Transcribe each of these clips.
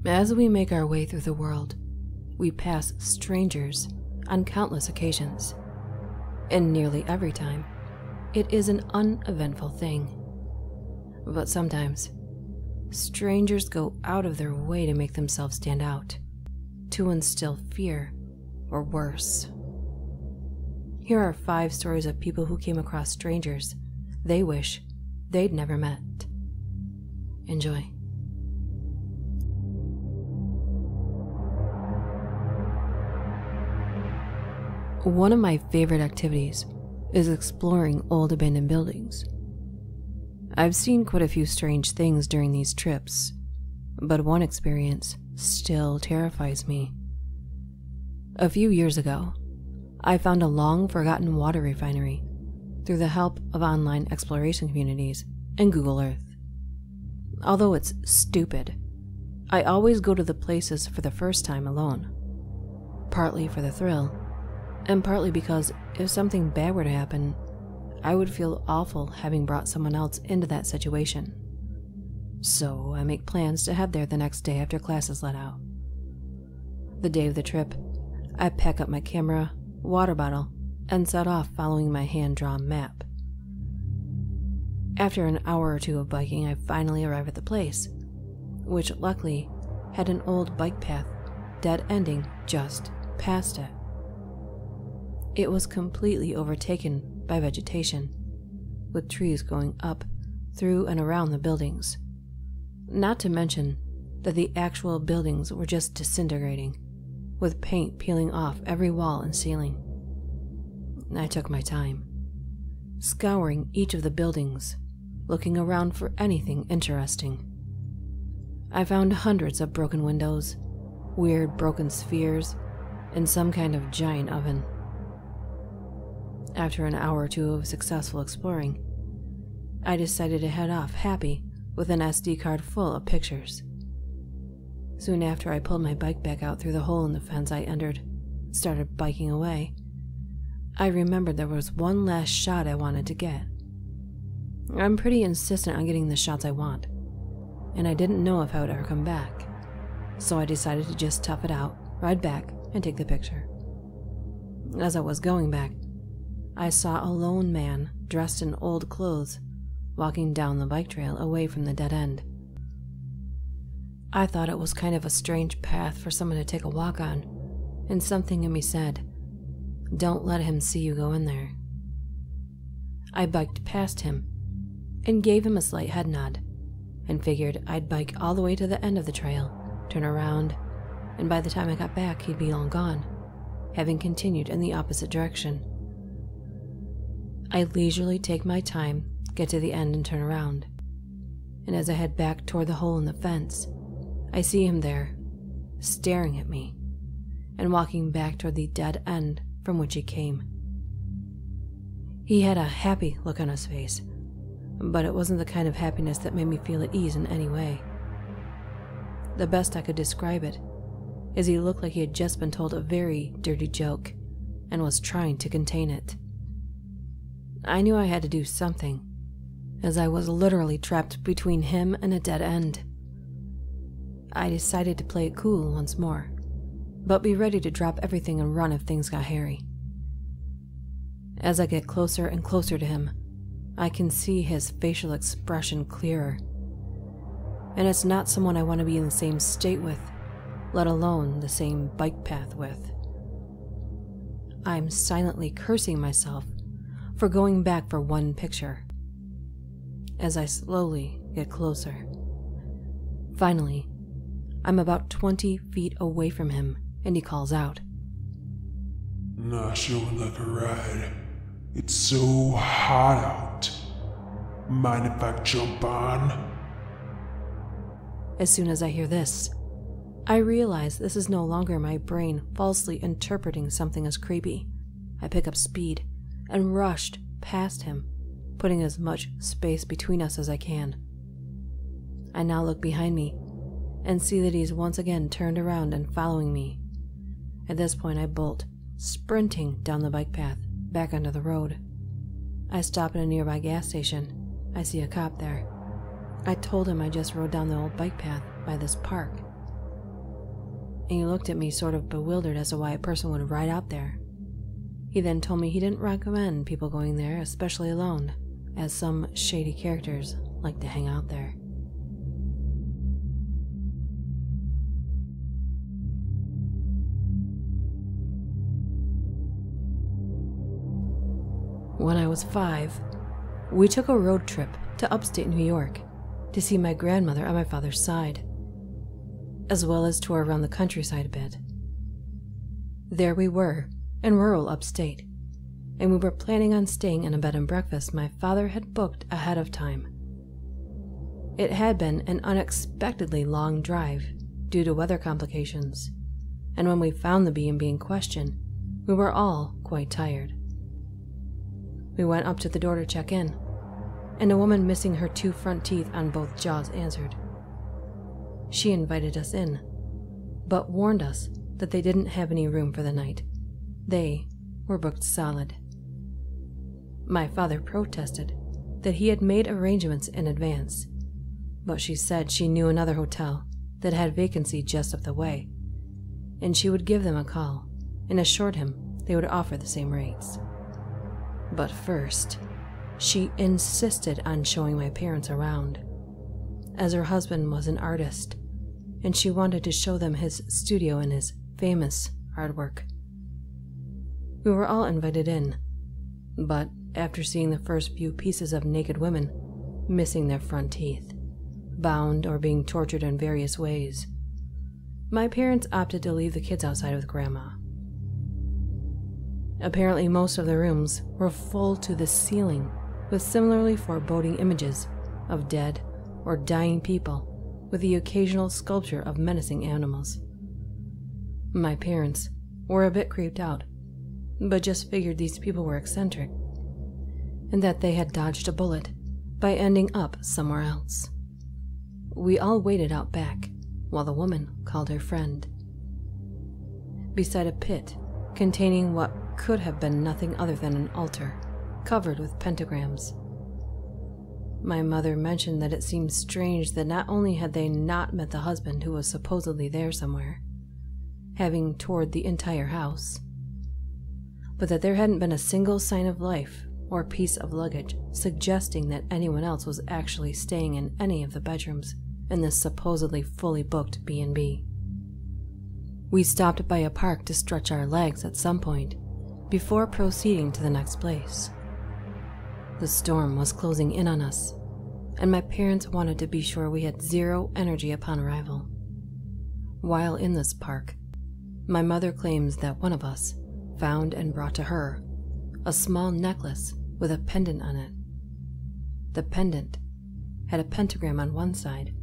As we make our way through the world, we pass strangers on countless occasions, and nearly every time, it is an uneventful thing. But sometimes, strangers go out of their way to make themselves stand out, to instill fear or worse. Here are 5 stories of people who came across strangers they wish they'd never met. Enjoy. One of my favorite activities is exploring old abandoned buildings. I've seen quite a few strange things during these trips, but one experience still terrifies me. A few years ago, I found a long-forgotten water refinery through the help of online exploration communities and Google Earth. Although it's stupid, I always go to the places for the first time alone, partly for the thrill, and partly because if something bad were to happen, I would feel awful having brought someone else into that situation. So I make plans to head there the next day after classes let out. The day of the trip, I pack up my camera, water bottle, and set off following my hand-drawn map. After an hour or 2 of biking, I finally arrive at the place, which luckily had an old bike path dead-ending just past it. It was completely overtaken by vegetation, with trees going up, through, and around the buildings. Not to mention that the actual buildings were just disintegrating, with paint peeling off every wall and ceiling. I took my time, scouring each of the buildings, looking around for anything interesting. I found hundreds of broken windows, weird broken spheres, and some kind of giant oven. After an hour or 2 of successful exploring, I decided to head off happy with an SD card full of pictures. Soon after I pulled my bike back out through the hole in the fence I entered, started biking away, I remembered there was one last shot I wanted to get. I'm pretty insistent on getting the shots I want, and I didn't know if I would ever come back, so I decided to just tough it out, ride back, and take the picture. As I was going back, I saw a lone man dressed in old clothes walking down the bike trail away from the dead end. I thought it was kind of a strange path for someone to take a walk on, and something in me said, "Don't let him see you go in there." I biked past him and gave him a slight head nod, and figured I'd bike all the way to the end of the trail, turn around, and by the time I got back he'd be long gone, having continued in the opposite direction. I leisurely take my time, get to the end, and turn around, and as I head back toward the hole in the fence, I see him there, staring at me, and walking back toward the dead end from which he came. He had a happy look on his face, but it wasn't the kind of happiness that made me feel at ease in any way. The best I could describe it is he looked like he had just been told a very dirty joke and was trying to contain it. I knew I had to do something, as I was literally trapped between him and a dead end. I decided to play it cool once more, but be ready to drop everything and run if things got hairy. As I get closer and closer to him, I can see his facial expression clearer, and it's not someone I want to be in the same state with, let alone the same bike path with. I'm silently cursing myself for going back for one picture, as I slowly get closer. Finally, I'm about 20 feet away from him, and he calls out, "Not showing like a ride. It's so hot out. Mind if I jump on?" As soon as I hear this, I realize this is no longer my brain falsely interpreting something as creepy. I pick up speed and rushed past him, putting as much space between us as I can. I now look behind me and see that he's once again turned around and following me. At this point, I bolt, sprinting down the bike path, back onto the road. I stop at a nearby gas station. I see a cop there. I told him I just rode down the old bike path by this park, and he looked at me sort of bewildered as to why a person would ride out there. He then told me he didn't recommend people going there, especially alone, as some shady characters like to hang out there. When I was 5, we took a road trip to upstate New York to see my grandmother on my father's side, as well as tour around the countryside a bit. There we were, in rural upstate, and we were planning on staying in a bed and breakfast my father had booked ahead of time. It had been an unexpectedly long drive due to weather complications, and when we found the B&B in question, we were all quite tired. We went up to the door to check in, and a woman missing her 2 front teeth on both jaws answered. She invited us in, but warned us that they didn't have any room for the night. They were booked solid. My father protested that he had made arrangements in advance, but she said she knew another hotel that had vacancy just up the way, and she would give them a call and assured him they would offer the same rates. But first, she insisted on showing my parents around, as her husband was an artist, and she wanted to show them his studio and his famous artwork. We were all invited in, but after seeing the first few pieces of naked women missing their front teeth, bound or being tortured in various ways, my parents opted to leave the kids outside with Grandma. Apparently, most of the rooms were full to the ceiling with similarly foreboding images of dead or dying people with the occasional sculpture of menacing animals. My parents were a bit creeped out, but just figured these people were eccentric and that they had dodged a bullet by ending up somewhere else. We all waited out back while the woman called her friend. Beside a pit containing what could have been nothing other than an altar covered with pentagrams. My mother mentioned that it seemed strange that not only had they not met the husband who was supposedly there somewhere, having toured the entire house, but that there hadn't been a single sign of life or piece of luggage suggesting that anyone else was actually staying in any of the bedrooms in this supposedly fully booked B&B. We stopped by a park to stretch our legs at some point before proceeding to the next place. The storm was closing in on us, and my parents wanted to be sure we had zero energy upon arrival. While in this park, my mother claims that one of us found and brought to her a small necklace with a pendant on it. The pendant had a pentagram on one side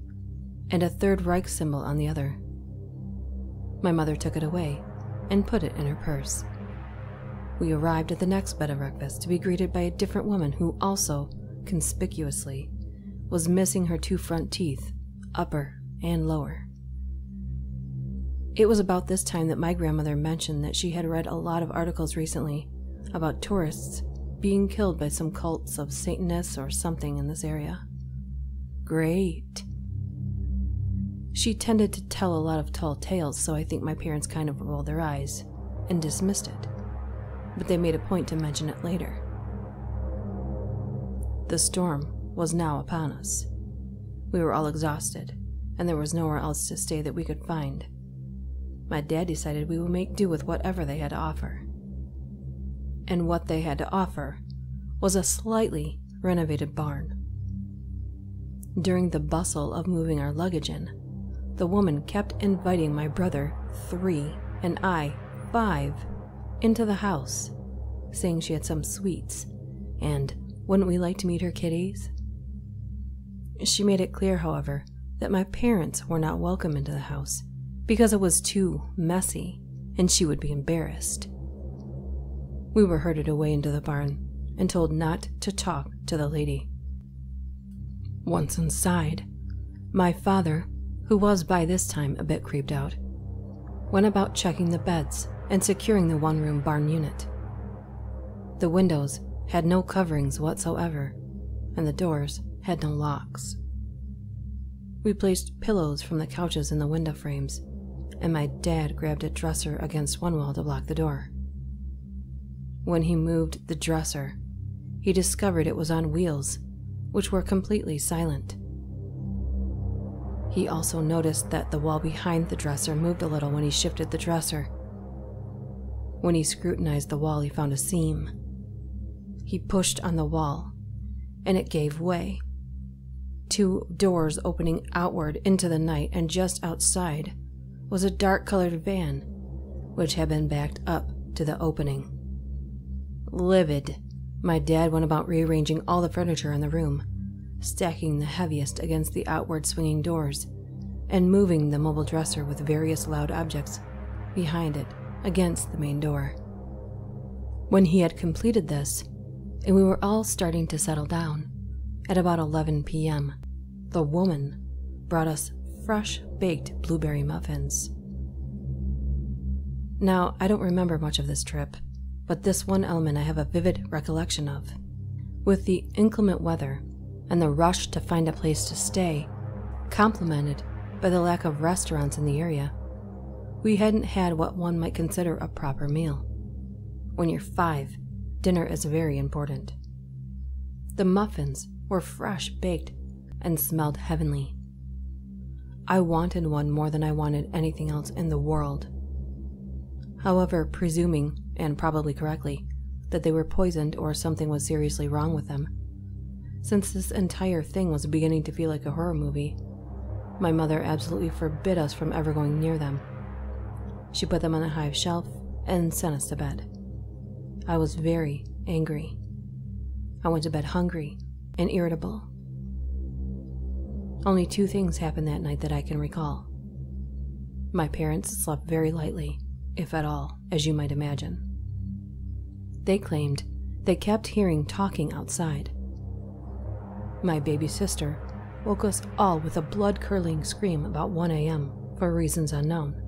and a Third Reich symbol on the other. My mother took it away and put it in her purse. We arrived at the next bed and breakfast to be greeted by a different woman who also, conspicuously, was missing her 2 front teeth, upper and lower. It was about this time that my grandmother mentioned that she had read a lot of articles recently about tourists being killed by some cults of Satanists or something in this area. Great. She tended to tell a lot of tall tales, so I think my parents kind of rolled their eyes and dismissed it, but they made a point to mention it later. The storm was now upon us. We were all exhausted, and there was nowhere else to stay that we could find. My dad decided we would make do with whatever they had to offer. And what they had to offer was a slightly renovated barn. During the bustle of moving our luggage in, the woman kept inviting my brother, 3, and I, 5, into the house, saying she had some sweets, and wouldn't we like to meet her kitties? She made it clear, however, that my parents were not welcome into the house because it was too messy and she would be embarrassed. We were herded away into the barn and told not to talk to the lady. Once inside, my father, who was by this time a bit creeped out, went about checking the beds and securing the one-room barn unit. The windows had no coverings whatsoever, and the doors had no locks. We placed pillows from the couches in the window frames and my dad grabbed a dresser against one wall to block the door. When he moved the dresser, he discovered it was on wheels, which were completely silent. He also noticed that the wall behind the dresser moved a little when he shifted the dresser. When he scrutinized the wall, he found a seam. He pushed on the wall, and it gave way. 2 doors opening outward into the night, and just outside was a dark-colored van, which had been backed up to the opening. Livid, my dad went about rearranging all the furniture in the room, stacking the heaviest against the outward swinging doors, and moving the mobile dresser with various loud objects behind it against the main door. When he had completed this, and we were all starting to settle down, at about 11 p.m., the woman brought us fresh-baked blueberry muffins. Now, I don't remember much of this trip, but this one element I have a vivid recollection of. With the inclement weather and the rush to find a place to stay, complemented by the lack of restaurants in the area, we hadn't had what one might consider a proper meal. When you're 5, dinner is very important. The muffins were fresh baked and smelled heavenly. I wanted one more than I wanted anything else in the world. However, presuming, and probably correctly, that they were poisoned or something was seriously wrong with them, since this entire thing was beginning to feel like a horror movie, my mother absolutely forbid us from ever going near them. She put them on a high shelf and sent us to bed. I was very angry. I went to bed hungry and irritable. Only 2 things happened that night that I can recall. My parents slept very lightly, if at all, as you might imagine. They claimed they kept hearing talking outside. My baby sister woke us all with a blood-curdling scream about 1 a.m. for reasons unknown,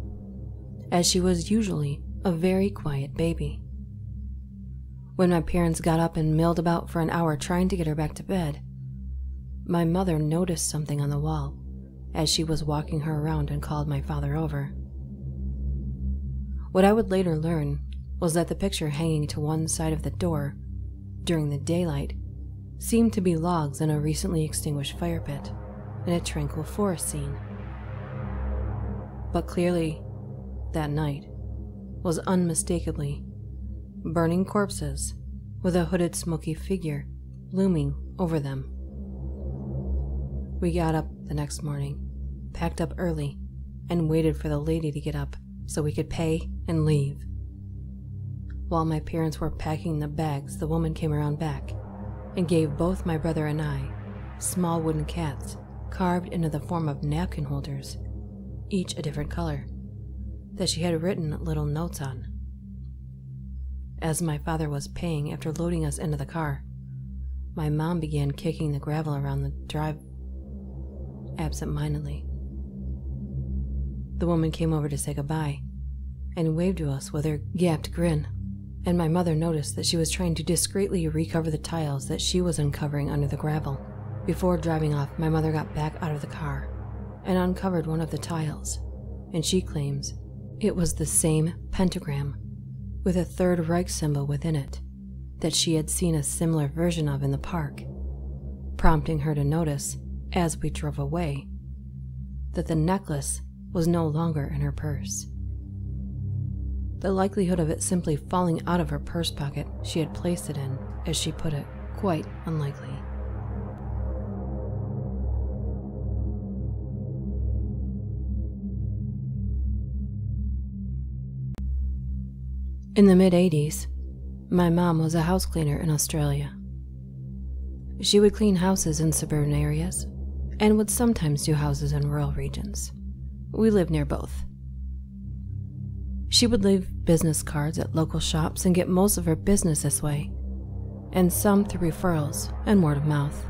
as she was usually a very quiet baby. When my parents got up and milled about for an hour trying to get her back to bed, my mother noticed something on the wall as she was walking her around and called my father over. What I would later learn was that the picture hanging to one side of the door during the daylight seemed to be logs in a recently extinguished fire pit in a tranquil forest scene. But clearly, that night was unmistakably burning corpses with a hooded smoky figure looming over them. We got up the next morning, packed up early, and waited for the lady to get up so we could pay and leave. While my parents were packing the bags, the woman came around back and gave both my brother and I small wooden cats carved into the form of napkin holders, each a different color, that she had written little notes on. As my father was paying after loading us into the car, my mom began kicking the gravel around the drive absent-mindedly. The woman came over to say goodbye and waved to us with her gapped grin, and my mother noticed that she was trying to discreetly recover the tiles that she was uncovering under the gravel. Before driving off, my mother got back out of the car and uncovered one of the tiles, and she claims it was the same pentagram with a Third Reich symbol within it that she had seen a similar version of in the park, prompting her to notice, as we drove away, that the necklace was no longer in her purse. The likelihood of it simply falling out of her purse pocket she had placed it in, as she put it, quite unlikely. In the mid-80s, my mom was a house cleaner in Australia. She would clean houses in suburban areas and would sometimes do houses in rural regions. We lived near both. She would leave business cards at local shops and get most of her business this way, and some through referrals and word of mouth.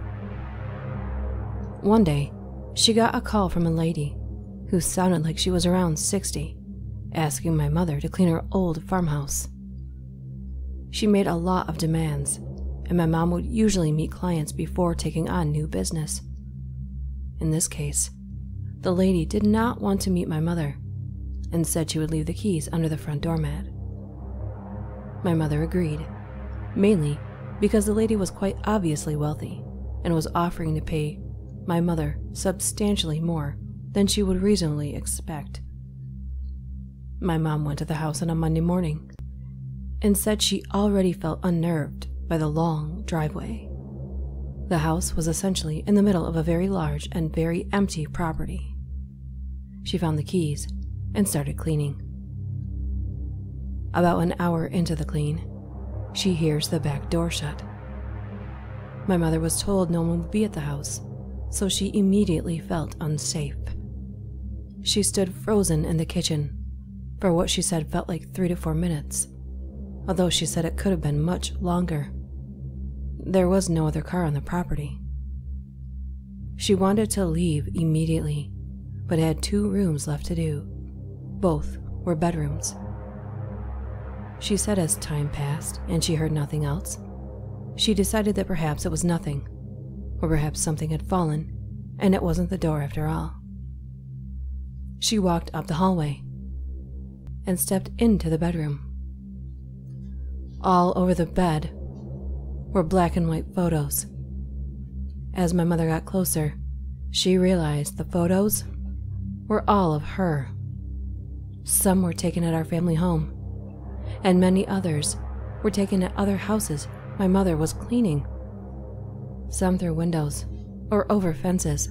One day, she got a call from a lady who sounded like she was around 60, asking my mother to clean her old farmhouse. She made a lot of demands, and my mom would usually meet clients before taking on new business. In this case, the lady did not want to meet my mother, and said she would leave the keys under the front doormat. My mother agreed, mainly because the lady was quite obviously wealthy and was offering to pay my mother substantially more than she would reasonably expect. My mom went to the house on a Monday morning and said she already felt unnerved by the long driveway. The house was essentially in the middle of a very large and very empty property. She found the keys and started cleaning. About an hour into the clean, she hears the back door shut. My mother was told no one would be at the house, so she immediately felt unsafe. She stood frozen in the kitchen for what she said felt like 3 to 4 minutes, although she said it could have been much longer. There was no other car on the property. She wanted to leave immediately, but had 2 rooms left to do. Both were bedrooms. She said as time passed and she heard nothing else, she decided that perhaps it was nothing, or perhaps something had fallen and it wasn't the door after all. She walked up the hallway and stepped into the bedroom. All over the bed were black and white photos. As my mother got closer, she realized the photos were all of her. Some were taken at our family home, and many others were taken at other houses my mother was cleaning. Some through windows or over fences.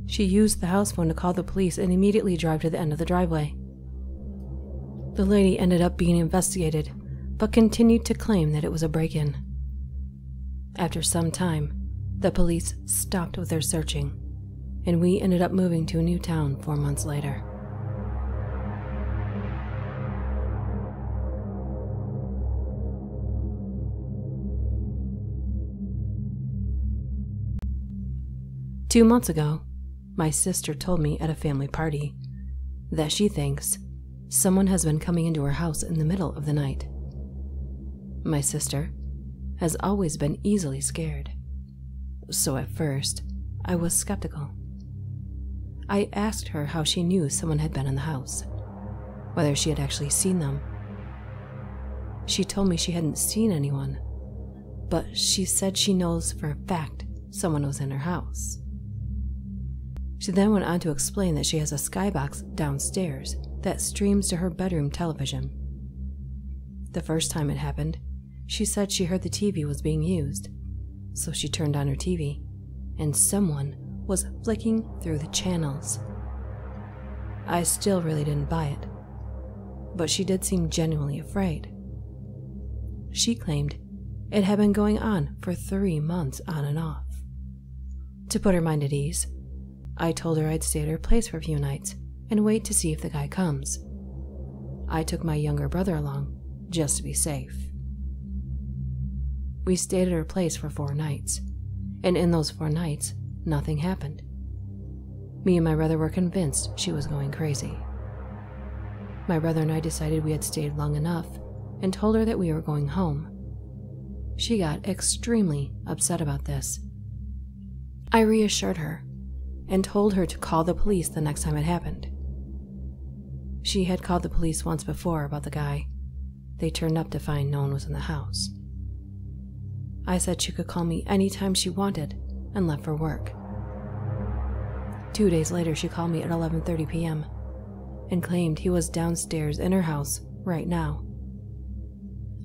She used the house phone to call the police and immediately drive to the end of the driveway. The lady ended up being investigated, but continued to claim that it was a break-in. After some time, the police stopped with their searching, and we ended up moving to a new town 4 months later. Two months ago, my sister told me at a family party that she thinks someone has been coming into her house in the middle of the night. My sister has always been easily scared, so at first I was skeptical. I asked her how she knew someone had been in the house, whether she had actually seen them. She told me she hadn't seen anyone, but she said she knows for a fact someone was in her house. She then went on to explain that she has a skybox downstairs that streams to her bedroom television. The first time it happened, she said she heard the TV was being used, so she turned on her TV, and someone was flicking through the channels. I still really didn't buy it, but she did seem genuinely afraid. She claimed it had been going on for 3 months on and off. To put her mind at ease, I told her I'd stay at her place for a few nights and wait to see if the guy comes. I took my younger brother along, just to be safe. We stayed at her place for 4 nights, and in those 4 nights, nothing happened. Me and my brother were convinced she was going crazy. My brother and I decided we had stayed long enough and told her that we were going home. She got extremely upset about this. I reassured her and told her to call the police the next time it happened. She had called the police once before about the guy. They turned up to find no one was in the house. I said she could call me anytime she wanted and left for work. 2 days later, she called me at 11:30 p.m. and claimed he was downstairs in her house right now.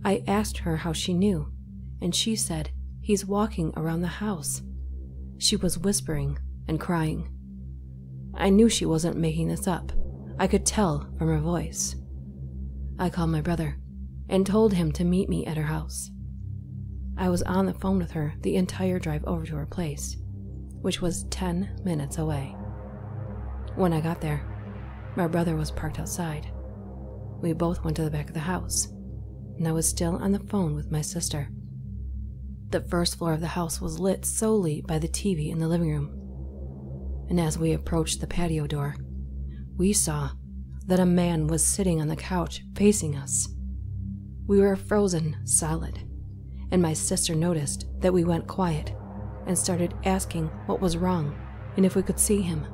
I asked her how she knew, and she said he's walking around the house. She was whispering and crying. I knew she wasn't making this up. I could tell from her voice. I called my brother and told him to meet me at her house. I was on the phone with her the entire drive over to her place, which was 10 minutes away. When I got there, my brother was parked outside. We both went to the back of the house, and I was still on the phone with my sister. The first floor of the house was lit solely by the TV in the living room, and as we approached the patio door, we saw that a man was sitting on the couch facing us. We were frozen solid, and my sister noticed that we went quiet and started asking what was wrong and if we could see him.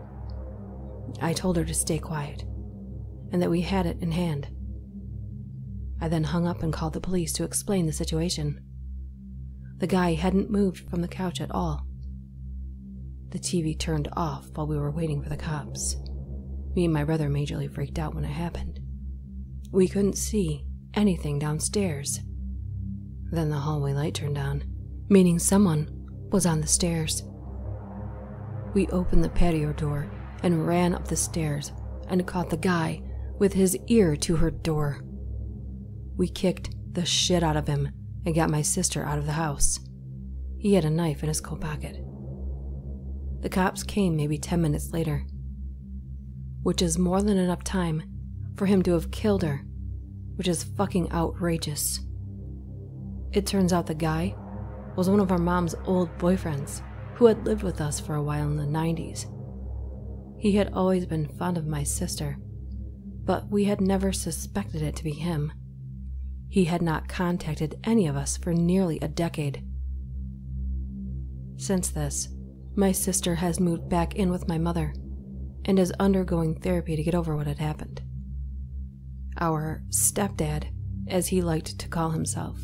I told her to stay quiet and that we had it in hand. I then hung up and called the police to explain the situation. The guy hadn't moved from the couch at all. The TV turned off while we were waiting for the cops. Me and my brother majorly freaked out when it happened. We couldn't see anything downstairs. Then the hallway light turned on, meaning someone was on the stairs. We opened the patio door and ran up the stairs and caught the guy with his ear to her door. We kicked the shit out of him and got my sister out of the house. He had a knife in his coat pocket. The cops came maybe 10 minutes later, which is more than enough time for him to have killed her, which is fucking outrageous. It turns out the guy was one of our mom's old boyfriends who had lived with us for a while in the 90s. He had always been fond of my sister, but we had never suspected it to be him. He had not contacted any of us for nearly a decade. Since this, my sister has moved back in with my mother and is undergoing therapy to get over what had happened. Our stepdad, as he liked to call himself,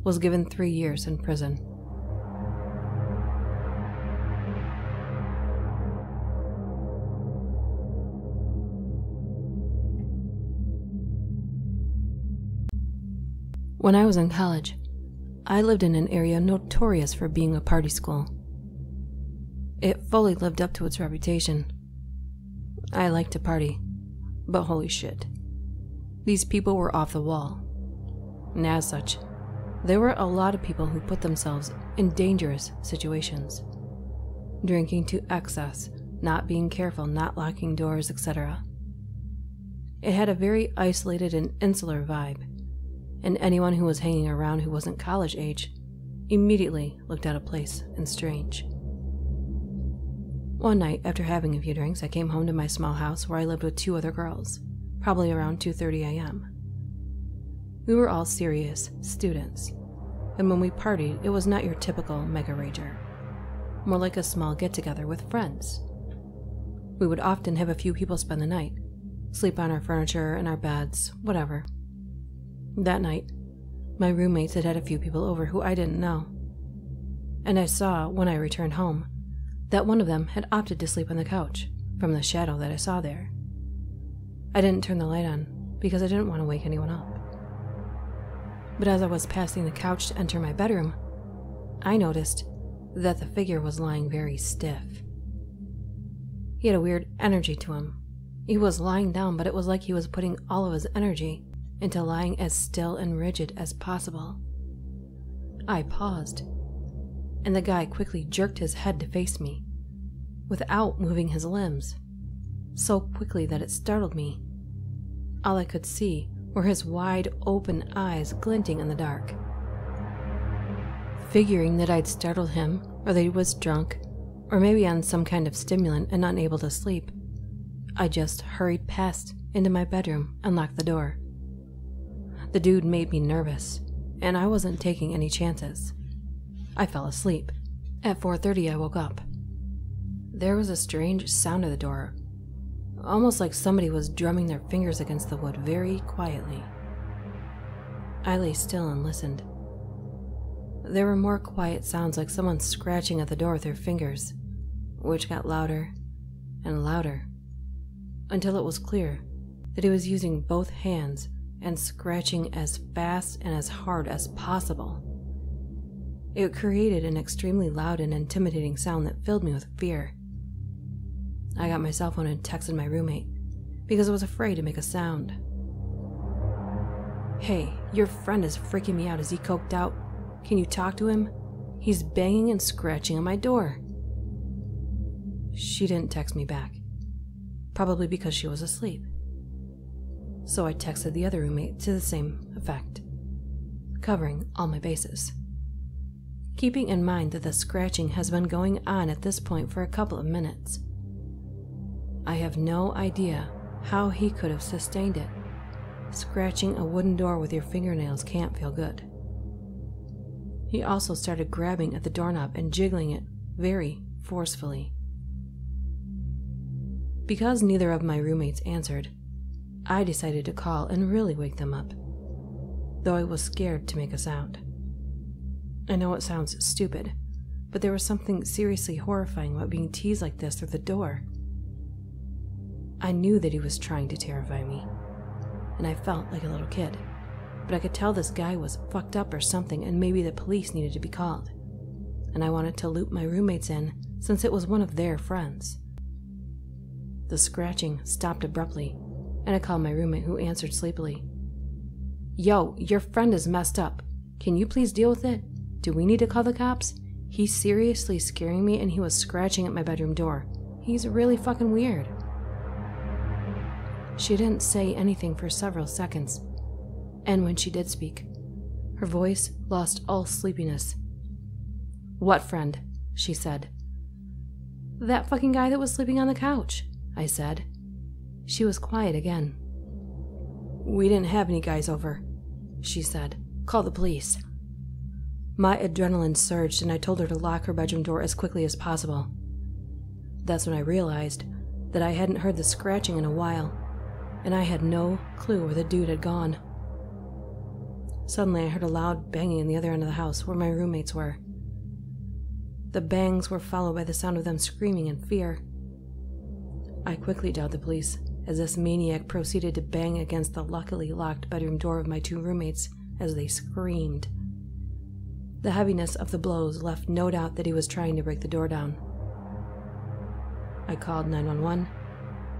was given 3 years in prison. When I was in college, I lived in an area notorious for being a party school. It fully lived up to its reputation. I liked to party, but holy shit, these people were off the wall. And as such, there were a lot of people who put themselves in dangerous situations. Drinking to excess, not being careful, not locking doors, etc. It had a very isolated and insular vibe, and anyone who was hanging around who wasn't college age immediately looked out of place and strange. One night, after having a few drinks, I came home to my small house where I lived with 2 other girls, probably around 2:30 a.m. We were all serious students, and when we partied, it was not your typical mega rager, more like a small get-together with friends. We would often have a few people spend the night, sleep on our furniture and our beds, whatever. That night, my roommates had had a few people over who I didn't know, and I saw, when I returned home, that one of them had opted to sleep on the couch from the shadow that I saw there. I didn't turn the light on because I didn't want to wake anyone up. But as I was passing the couch to enter my bedroom, I noticed that the figure was lying very stiff. He had a weird energy to him. He was lying down, but it was like he was putting all of his energy into lying as still and rigid as possible. I paused, and the guy quickly jerked his head to face me, without moving his limbs, so quickly that it startled me. All I could see were his wide open eyes glinting in the dark. Figuring that I'd startled him, or that he was drunk, or maybe on some kind of stimulant and unable to sleep, I just hurried past into my bedroom and locked the door. The dude made me nervous, and I wasn't taking any chances. I fell asleep. At 4:30, I woke up. There was a strange sound at the door, almost like somebody was drumming their fingers against the wood very quietly. I lay still and listened. There were more quiet sounds, like someone scratching at the door with their fingers, which got louder and louder, until it was clear that he was using both hands and scratching as fast and as hard as possible. It created an extremely loud and intimidating sound that filled me with fear. I got my cell phone and texted my roommate because I was afraid to make a sound. "Hey, your friend is freaking me out," as he coked out. "Can you talk to him? He's banging and scratching on my door." She didn't text me back, probably because she was asleep. So I texted the other roommate to the same effect, covering all my bases. Keeping in mind that the scratching has been going on at this point for a couple of minutes. I have no idea how he could have sustained it. Scratching a wooden door with your fingernails can't feel good. He also started grabbing at the doorknob and jiggling it very forcefully. Because neither of my roommates answered, I decided to call and really wake them up, though I was scared to make a sound. I know it sounds stupid, but there was something seriously horrifying about being teased like this through the door. I knew that he was trying to terrify me, and I felt like a little kid, but I could tell this guy was fucked up or something, and maybe the police needed to be called, and I wanted to loop my roommates in since it was one of their friends. The scratching stopped abruptly, and I called my roommate, who answered sleepily. "Yo, your friend is messed up. Can you please deal with it? Do we need to call the cops? He's seriously scaring me, and he was scratching at my bedroom door. He's really fucking weird." She didn't say anything for several seconds, and when she did speak, her voice lost all sleepiness. "What friend?" she said. "That fucking guy that was sleeping on the couch," I said. She was quiet again. "We didn't have any guys over," she said. "Call the police." My adrenaline surged, and I told her to lock her bedroom door as quickly as possible. That's when I realized that I hadn't heard the scratching in a while, and I had no clue where the dude had gone. Suddenly I heard a loud banging in the other end of the house where my roommates were. The bangs were followed by the sound of them screaming in fear. I quickly dialed the police as this maniac proceeded to bang against the luckily locked bedroom door of my two roommates as they screamed. The heaviness of the blows left no doubt that he was trying to break the door down. I called 911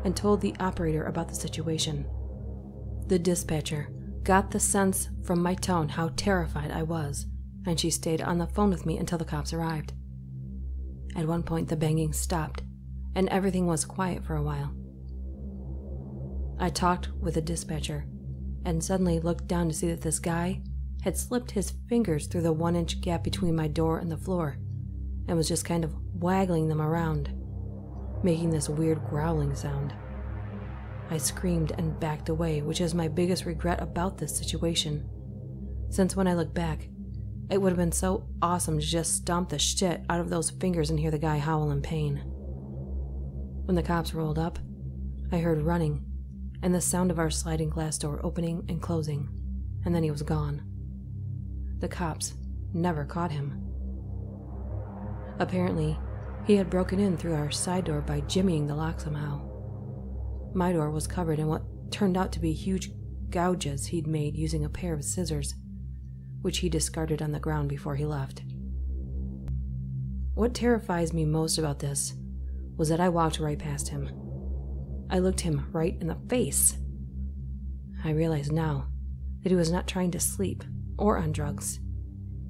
and told the operator about the situation. The dispatcher got the sense from my tone how terrified I was, and she stayed on the phone with me until the cops arrived. At one point, the banging stopped, and everything was quiet for a while. I talked with the dispatcher, and suddenly looked down to see that this guy had slipped his fingers through the 1-inch gap between my door and the floor, and was just kind of waggling them around, making this weird growling sound. I screamed and backed away, which is my biggest regret about this situation, since when I look back, it would have been so awesome to just stomp the shit out of those fingers and hear the guy howl in pain. When the cops rolled up, I heard running and the sound of our sliding glass door opening and closing, and then he was gone. The cops never caught him. Apparently, he had broken in through our side door by jimmying the lock somehow. My door was covered in what turned out to be huge gouges he'd made using a pair of scissors, which he discarded on the ground before he left. What terrifies me most about this was that I walked right past him. I looked him right in the face. I realize now that he was not trying to sleep or on drugs,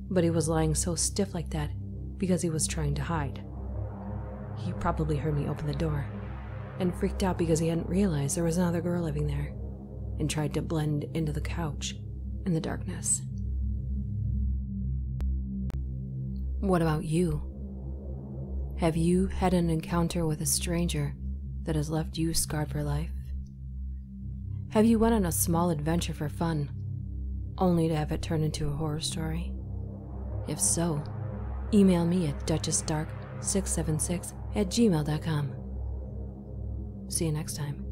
but he was lying so stiff like that because he was trying to hide. He probably heard me open the door and freaked out because he hadn't realized there was another girl living there and tried to blend into the couch in the darkness. What about you? Have you had an encounter with a stranger that has left you scarred for life? Have you went on a small adventure for fun, only to have it turn into a horror story? If so, email me at DuchessDark676@gmail.com. See you next time.